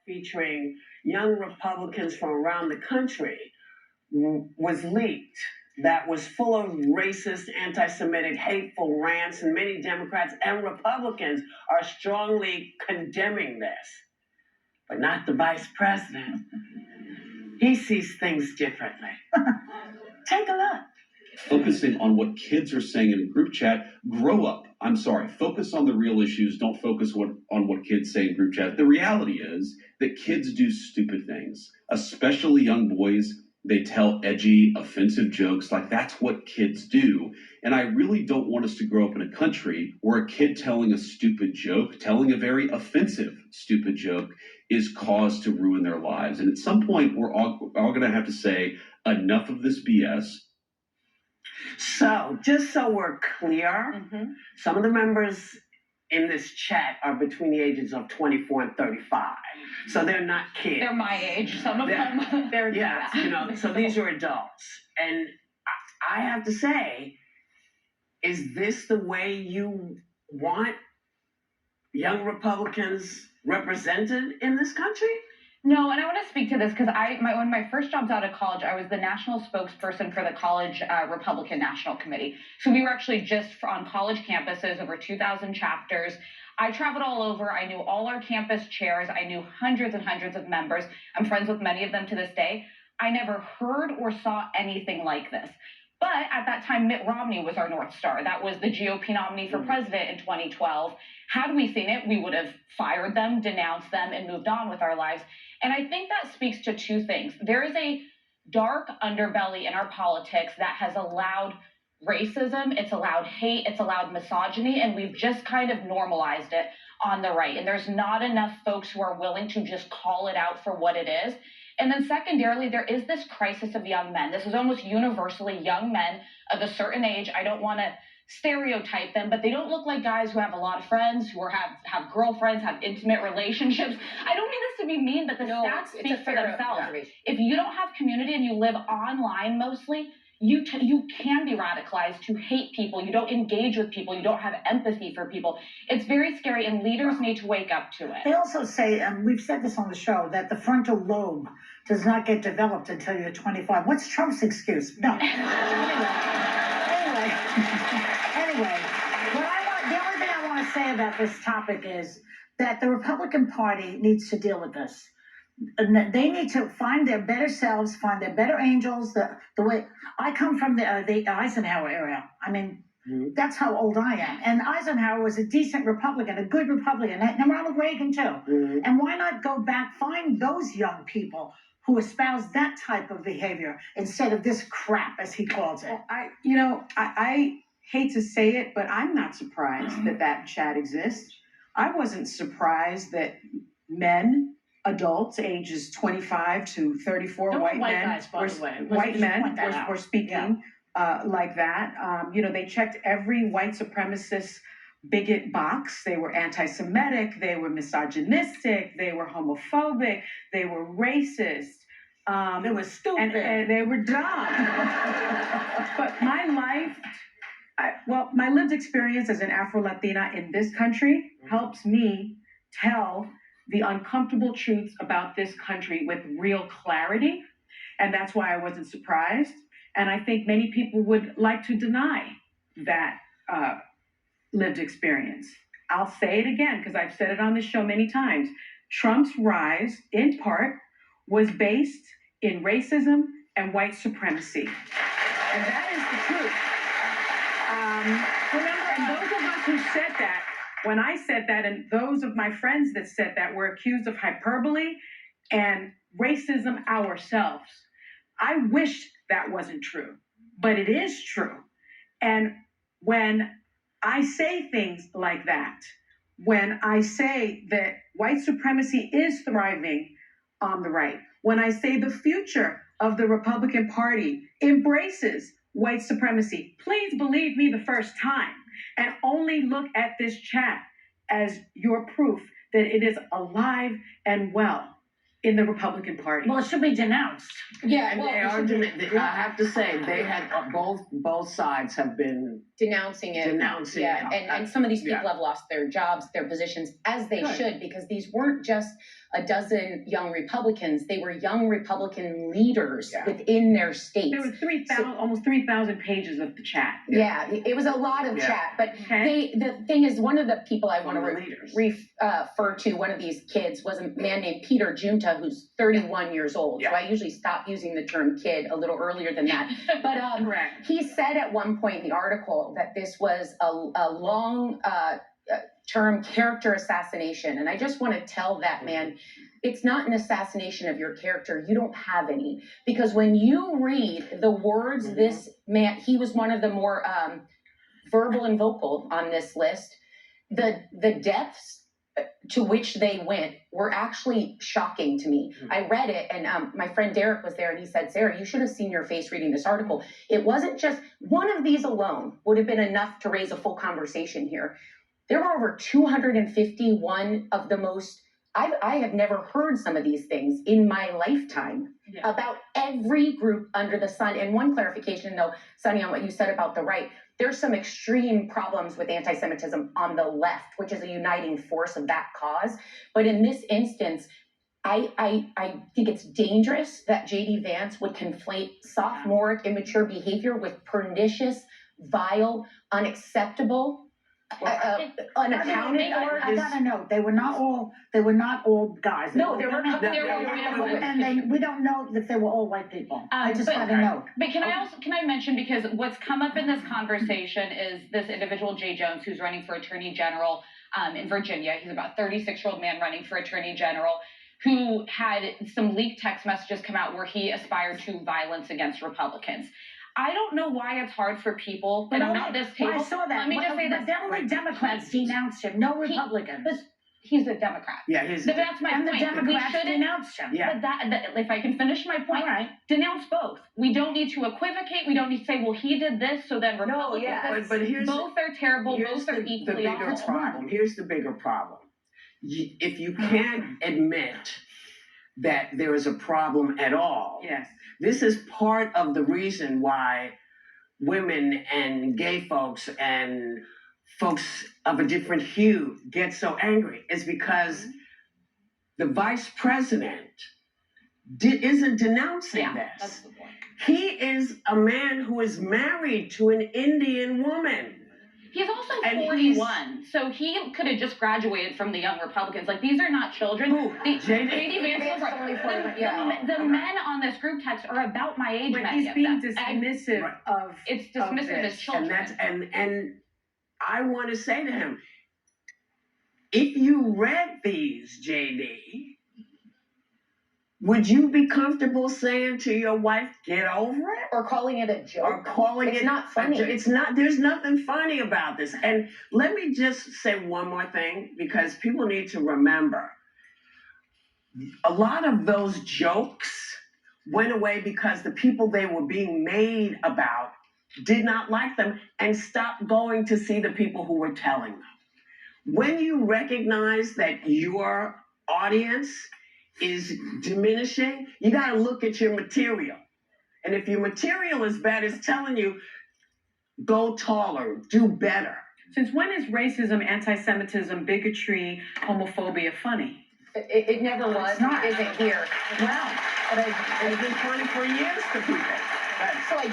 featuring young Republicans from around the country was leaked. That was full of racist, anti-Semitic, hateful rants, and many Democrats and Republicans are strongly condemning this. But not the vice president. He sees things differently. Take a look. Focusing on what kids are saying in a group chat, grow up. I'm sorry, focus on the real issues. Don't focus on what kids say in group chat. The reality is that kids do stupid things, especially young boys. They tell edgy, offensive jokes. Like, that's what kids do. And I really don't want us to grow up in a country where a kid telling a stupid joke, telling a very offensive stupid joke, is cause to ruin their lives. And at some point, we're all going to have to say, enough of this BS. So, just so we're clear, some of the members in this chat are between the ages of 24 and 35. So they're not kids. They're my age, some of them. They're so these are adults. And I have to say, is this the way you want young Republicans represented in this country? No, and I want to speak to this because one of my first jobs out of college, I was the national spokesperson for the college Republican National Committee. So we were actually just on college campuses, over 2,000 chapters. I traveled all over. I knew all our campus chairs. I knew hundreds and hundreds of members. I'm friends with many of them to this day. I never heard or saw anything like this. But at that time, Mitt Romney was our North Star. That was the GOP nominee for president in 2012. Had we seen it, we would have fired them, denounced them, and moved on with our lives. And I think that speaks to two things. There is a dark underbelly in our politics that has allowed racism, it's allowed hate, it's allowed misogyny, and we've just kind of normalized it on the right. And there's not enough folks who are willing to just call it out for what it is. And then secondarily, there is this crisis of young men. This is almost universally young men of a certain age. I don't want to stereotype them, but they don't look like guys who have a lot of friends, who have girlfriends, have intimate relationships. I don't mean this to be mean, but the stats speak for themselves. If you don't have community and you live online mostly, you can be radicalized to hate people. You don't engage with people. You don't have empathy for people. It's very scary, and leaders need to wake up to it. They also say, we've said this on the show, that the frontal lobe does not get developed until you're 25. What's Trump's excuse? No. Anyway, the only thing I want to say about this topic is that the Republican Party needs to deal with this. And they need to find their better selves, find their better angels. The way I come from the Eisenhower era. I mean, that's how old I am. And Eisenhower was a decent Republican, a good Republican, and Ronald Reagan too. And why not go back, find those young people who espouse that type of behavior instead of this crap, as he calls it. Well, I hate to say it, but I'm not surprised that chat exists. I wasn't surprised that men, adults, ages 25 to 34, white men were speaking like that. They checked every white supremacist bigot box. They were anti-Semitic, they were misogynistic, they were homophobic, they were racist. They were stupid. And they were dumb. But my life, my lived experience as an Afro-Latina in this country helps me tell the uncomfortable truths about this country with real clarity. And that's why I wasn't surprised. And I think many people would like to deny that lived experience. I'll say it again, because I've said it on this show many times. Trump's rise, in part, was based in racism and white supremacy. And that is the truth. Remember, and those of us who said that, when I said that, and those of my friends that said that were accused of hyperbole and racism ourselves. I wish that wasn't true, but it is true. And when I say things like that, when I say that white supremacy is thriving on the right, when I say the future of the Republican Party embraces white supremacy, please believe me the first time. And only look at this chat as your proof that it is alive and well in the Republican Party. Well, it should be denounced. Yeah, and I have to say, they had both sides have been denouncing it. Yeah, and some of these people have lost their jobs, their positions, as they should, because these weren't just a dozen young Republicans. They were young Republican leaders Yeah. within their states. There were 3,000, almost 3,000 pages of the chat. Yeah, it was a lot of Yeah. chat. But Okay. the thing is, one of the people I want From to the leaders. refer to, one of these kids, was a man named Peter Junta, who's 31 years old. Yeah. So I usuly stop using the term kid a little earlier than that. But Correct. he said at one point in the article that this was a long term character assassination. And I just want to tell that man, it's not an assassination of your character. You don't have any. Because when you read the words this man, he was one of the more verbal and vocal on this list. The depths to which they went were actually shocking to me. I read it, and my friend Derek was there, and he said, Sarah, you should have seen your face reading this article. It wasn't just one of these alone would have been enough to raise a full conversation here. There were over 251 of the most, I have never heard some of these things in my lifetime about every group under the sun. And one clarification, though, Sunny, on what you said about the right, there's some extreme problems with anti-Semitism on the left, which is a uniting force of that cause. But in this instance, I think it's dangerous that J.D. Vance would conflate sophomoric, immature behavior with pernicious, vile, unacceptable, unaccounted for. I got a note. They were not all guys. No, there were and we don't know if they were all white people. I just got a note. But can I mention, because what's come up in this conversation is this individual, Jay Jones, who's running for Attorney General in Virginia. He's about 36-year-old man running for Attorney General, who had some leaked text messages come out where he aspired to violence against Republicans. I don't know why it's hard for people, but I'm not this table. Well, I saw that. Let me just say this. Only Democrats denounced him, no Republicans. He's a Democrat. Yeah, that's my and point. the Democrats We shouldn't denounced him. Yeah. But that, if I can finish my point, denounce both. We don't need to equivocate. We don't need to say, well, he did this, so then Republicans. But here's both are terrible. Here's Both are equally awful. problem. Here's the bigger problem. If you can't admit that there is a problem at all, Yes. this is part of the reason why women and gay folks and folks of a different hue get so angry. Is because the vice president isn't denouncing this. That's the point. He is a man who is married to an Indian woman. He's also And 41, so he could have just graduated from the Young Republicans. Like, these are not children. Who? J.D. Vance is only the men on this group text are about my age. But many he's of being them. dismissive of It's dismissive as children. And I want to say to him, if you read these, JD, would you be comfortable saying to your wife, get over it? Or calling it a joke. Or calling it's it not funny. It's not. There's nothing funny about this. And let me just say one more thing, because people need to remember, a lot of those jokes went away because the people they were being made about did not like them and stopped going to see the people who were telling them. When you recognize that your audience is diminishing, you got to look at your material. And if your material is bad, it's telling you, go taller, do better. Since when is racism, anti-Semitism, bigotry, homophobia funny? It never was. not. Isn't here. Well, But it's been funny for years to people. so I do.